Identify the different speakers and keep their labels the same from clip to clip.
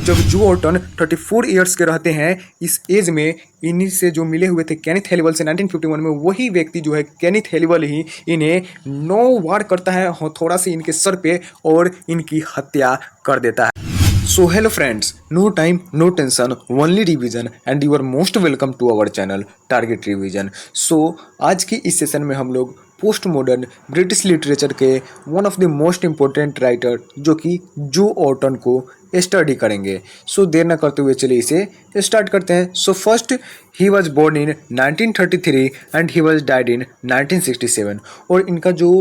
Speaker 1: जब जो Orton 34 years के रहते हैं, इस एज में इन्हीं से जो मिले हुए थे केनिथ हेलिवल से 1951 में, वही व्यक्ति जो है केनिथ हेलिवल ही इन्हें 9 वार करता है हथौड़ा से इनके सर पे और इनकी हत्या कर देता है। So hello friends, no time no tension, only revision and you are most welcome to our channel target revision. So आज की इस सेशन में हम लोग पोस्ट मॉडर्न ब्रिटिश लिटरेचर के one of the most important writer जो कि जो ऑर्टन को स्टडी करेंगे। सो देर न करते हुए चलिए इसे स्टार्ट करते हैं। So first, he was born in 1933 and he was died in 1967 और इनका जो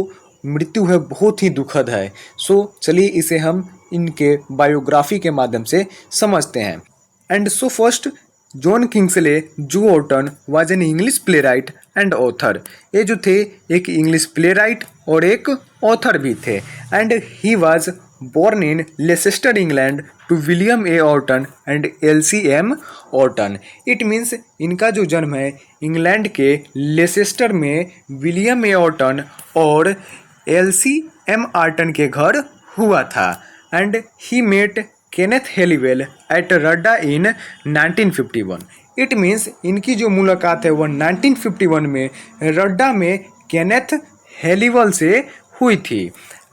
Speaker 1: मृत्यु है बहुत ही दुखद है। सो चलिए इसे हम इनके बायोग्राफी के माध्यम से समझते हैं। And so first, John Kingsley Joe Orton was an English playwright and author. ये जो थे एक इंग्लिश प्ले राइट और एक ऑथर भी थे। And he was born in Leicester England to William A Orton and LCM Orton. It means इनका जो जन्म है इंग्लैंड के लेसेस्टर में विलियम ए ऑर्टन और LCM ऑर्टन के घर हुआ था। And he met Kenneth Halliwell at RADA in 1951। It means इनकी जो मुलाकात है वह 1951 में रड्डा में केनेथ हेलीवेल से हुई थी।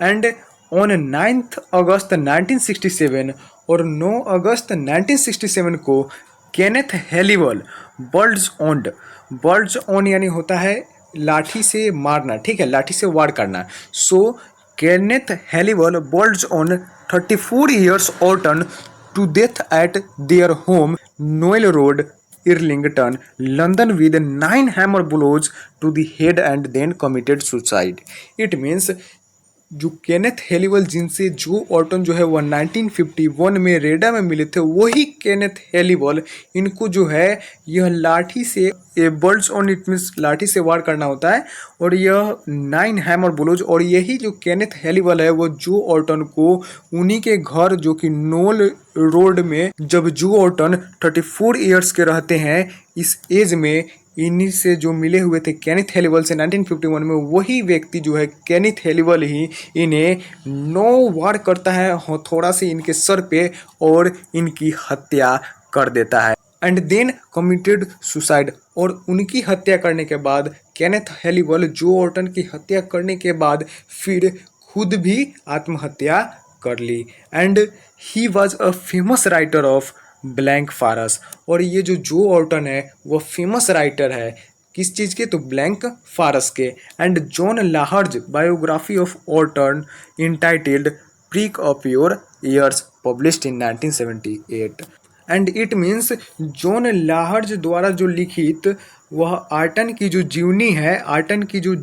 Speaker 1: एंड ऑन 9 अगस्त 1967 और 9 अगस्त 1967 को केनेथ हेलीवेल बर्ड्स ऑन यानी होता है लाठी से मारना, ठीक है, लाठी से वार करना। So Kenneth Halliwell birds on 34 years Orton to death at their home, Noel Road, Islington, London, with 9 hammer blows to the head and then committed suicide. It means जो केनेथ हेलीवेल जिनसे जो ऑर्टन जो है वह 1951 में रेडा में मिले थे, वही केनेथ हेलीवेल इनको जो है यह लाठी से बर्ड्स ऑन, इट मीन्स लाठी से वार करना होता है, और यह 9 हैमर ब्लोज, और यही जो केनेथ हेलीवेल है वो जो ऑर्टन को उन्हीं के घर जो कि नोल रोड में, जब जो ऑर्टन 34 ईयर्स के रहते हैं इस एज में, इन्हीं से जो मिले हुए थे केनिथ हेलीवेल से 1951 में, वही व्यक्ति जो है केनिथ हेलीवेल ही इन्हें 9 वार करता है हथौड़ा से इनके सर पे और इनकी हत्या कर देता है। एंड देन कमिटेड सुसाइड, और उनकी हत्या करने के बाद केनेथ हेलीवेल जो ऑर्टन की हत्या करने के बाद फिर खुद भी आत्महत्या कर ली। And he was a famous writer of black farces, और ये जो ऑर्टन है वह फेमस राइटर है किस चीज़ के, तो ब्लैंक फारस के। And John Lahr's biography of Orton entitled prick up your ears published in 1978। And it means John Lahr's द्वारा जो लिखित वह ऑर्टन की जो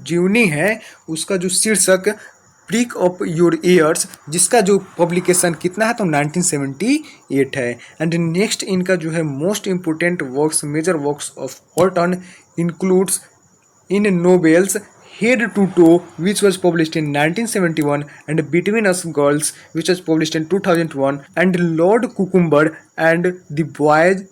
Speaker 1: जीवनी है उसका जो शीर्षक प्रीक ऑफ योर ईयर्स, जिसका जो पब्लिकेशन कितना है तो 1978 है। एंड नेक्स्ट इनका जो है most important works, major works of Orton includes in novels head to toe which was published in 1971 and Between Us Girls which was published in 2001 and Lord Cucumber and the Boy's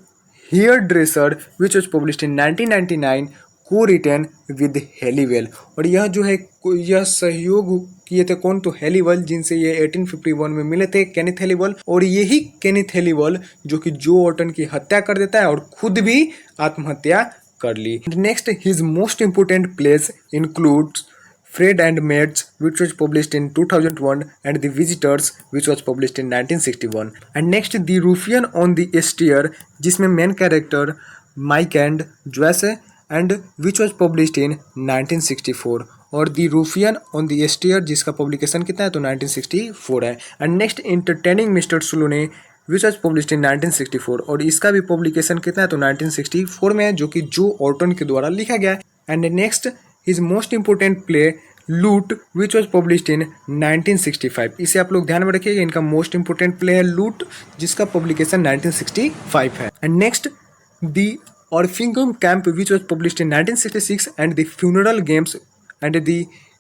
Speaker 1: Hairdresser which was published in 1999, को return with हेलीवेल। और यह जो है यह सहयोग किए थे कौन, तो हेलीवेल, जिनसे ये 1851 में मिले थे केनिथ हेलीवेल, और यही केनिथ हेलीवेल जो कि जो ऑर्टन की हत्या कर देता है और खुद भी आत्महत्या कर ली। Next, his most important plays includes Fred and Mates which was published in 2001 and The Visitors which was published in 1961. And next, The Ruffian on the Stair जिसमें main character Mike and Joyce है and which was published in 1964, और the ruffian on the stair जिसका publication कितना है तो 1964 है। And next, entertaining mister Sloane which was published in 1964, और इसका भी पब्लिकेशन कितना है तो 1964 में है, जो कि जो ऑर्टन के द्वारा लिखा गया है। And next, his most important play लूट विच वॉज पब्लिश्ड इन 1965। इसे आप लोग ध्यान में रखिएगा, इनका मोस्ट इंपोर्टेंट प्ले है लूट जिसका पब्लिकेशन 1965 है। And next, the Orpheum Camp which was published in 1966 and the Funeral Games and the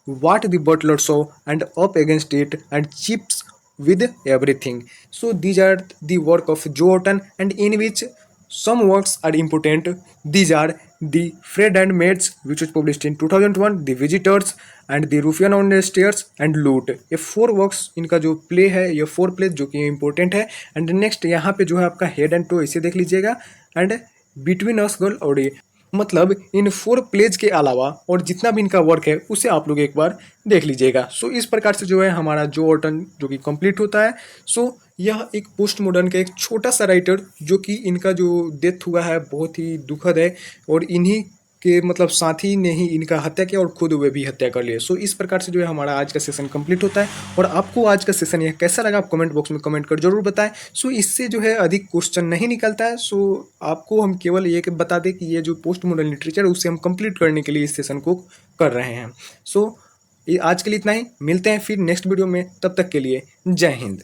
Speaker 1: What the Butler Saw and Up Against It and Chips with Everything. So these are the work of Joe Orton, and in which some works are important. These are The Fred and Maids, which was published in 2001, The Visitors and The Ruffian on the Stairs and Loot. ये 4 works इनका जो play है, ये 4 play जो कि important है. And next यहाँ पे जो है आपका हेड एंड टो, इसे देख लीजिएगा. एंड बिटवीन अस गर्ल और मतलब इन 4 प्लेज के अलावा और जितना भी इनका वर्क है उसे आप लोग एक बार देख लीजिएगा. सो इस प्रकार से जो है हमारा जो ऑर्टन जो कि कंप्लीट होता है. सो यह एक पोस्ट मॉडर्न का एक छोटा सा राइटर जो कि इनका जो डेथ हुआ है बहुत ही दुखद है, और इन्हीं के मतलब साथी ने ही इनका हत्या किया और खुद वे भी हत्या कर लिए. सो इस प्रकार से जो है हमारा आज का सेशन कंप्लीट होता है. और आपको आज का सेशन यह कैसा लगा आप कमेंट बॉक्स में कमेंट कर जरूर बताएं. सो इससे जो है अधिक क्वेश्चन नहीं निकलता है. सो आपको हम केवल ये बता दें कि ये जो पोस्ट मॉडर्न लिटरेचर उसे हम कंप्लीट करने के लिए इस सेशन को कर रहे हैं. सो ये आज के लिए इतना ही. मिलते हैं फिर नेक्स्ट वीडियो में. तब तक के लिए जय हिंद.